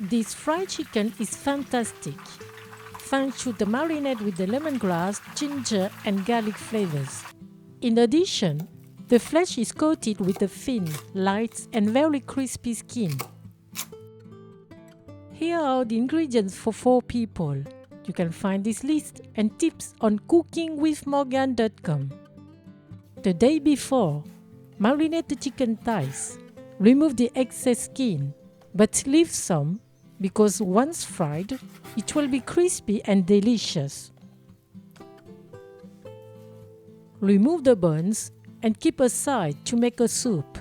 This fried chicken is fantastic, thanks to the marinade with the lemongrass, ginger and garlic flavors. In addition, the flesh is coated with a thin, light and very crispy skin. Here are the ingredients for 4 people. You can find this list and tips on cookingwithmorgan.com. The day before, marinate the chicken thighs. Remove the excess skin, but leave some because once fried, it will be crispy and delicious. Remove the bones and keep aside to make a soup.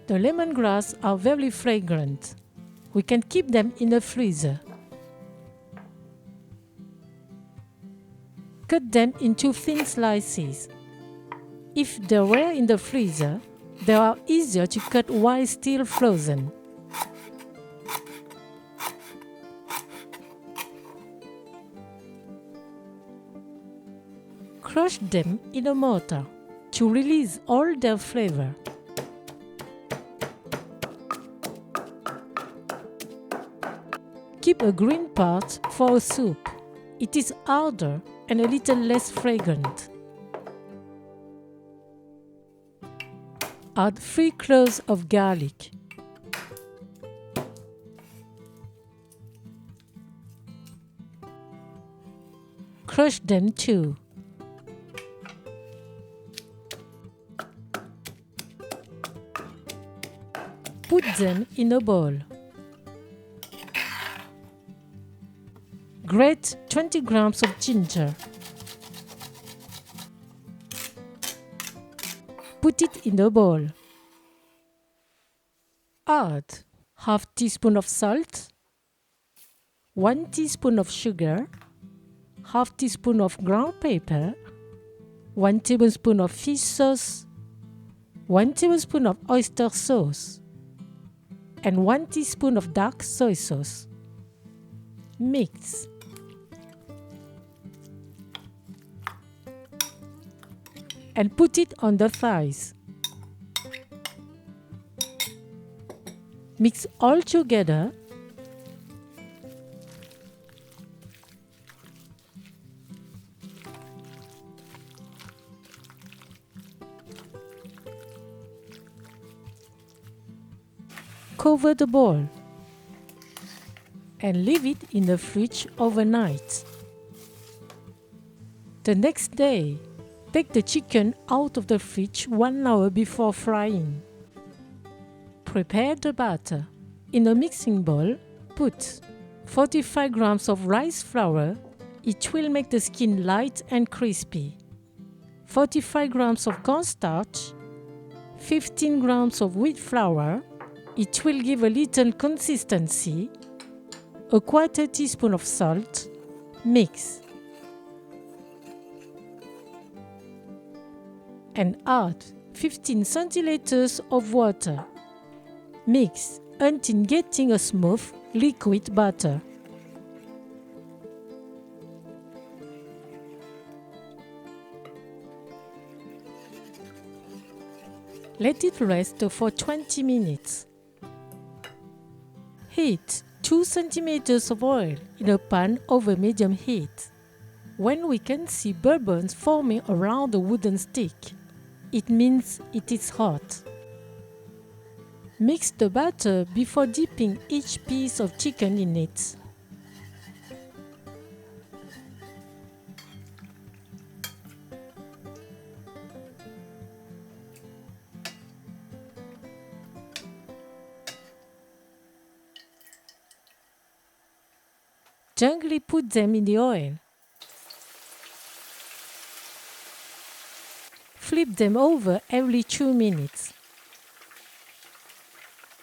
The lemongrass are very fragrant. We can keep them in the freezer. Cut them into thin slices. If they were in the freezer, they are easier to cut while still frozen. Crush them in a mortar to release all their flavor. Keep a green part for a soup. It is harder and a little less fragrant. Add 3 cloves of garlic. Crush them too. Put them in a bowl. Grate 20 grams of ginger. Put it in a bowl. Add half teaspoon of salt, 1 teaspoon of sugar, half teaspoon of ground pepper, 1 tablespoon of fish sauce, 1 tablespoon of oyster sauce, and 1 teaspoon of dark soy sauce. Mix. And put it on the thighs. Mix all together. Cover the bowl and leave it in the fridge overnight. The next day, take the chicken out of the fridge 1 hour before frying. Prepare the batter. In a mixing bowl, put 45 grams of rice flour. It will make the skin light and crispy. 45 grams of cornstarch. 15 grams of wheat flour. It will give a little consistency. A quarter teaspoon of salt. Mix. And add 15 centiliters of water. Mix until getting a smooth liquid batter. Let it rest for 20 minutes. Heat 2 centimeters of oil in a pan over medium heat. When we can see bubbles forming around the wooden stick, it means it is hot. Mix the batter before dipping each piece of chicken in it. Gently put them in the oil. Flip them over every 2 minutes.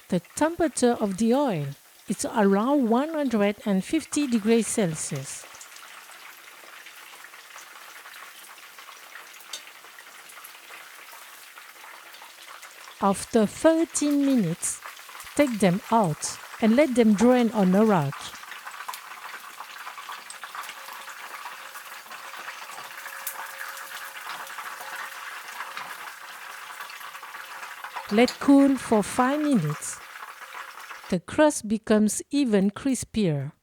The temperature of the oil is around 150 degrees Celsius. After 13 minutes, take them out and let them drain on a rack. Let cool for 5 minutes. The crust becomes even crispier.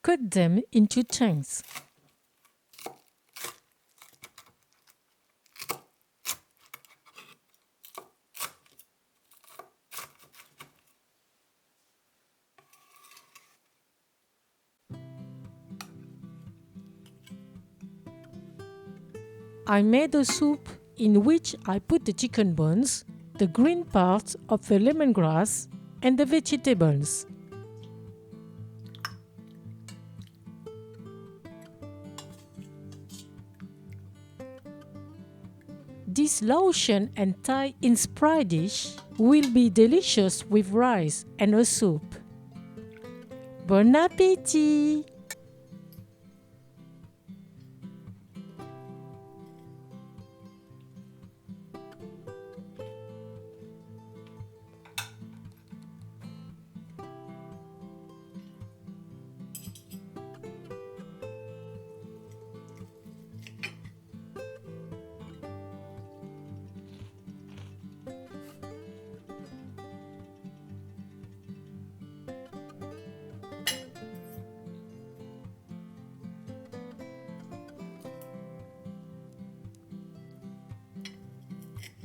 Cut them into chunks. I made a soup in which I put the chicken bones, the green part of the lemongrass, and the vegetables. This lotion and Thai inspired dish will be delicious with rice and a soup. Bon appétit!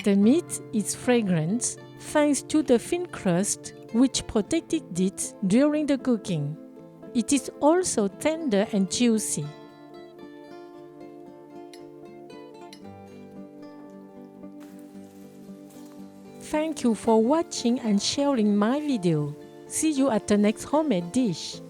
The meat is fragrant thanks to the thin crust which protected it during the cooking. It is also tender and juicy. Thank you for watching and sharing my video. See you at the next homemade dish.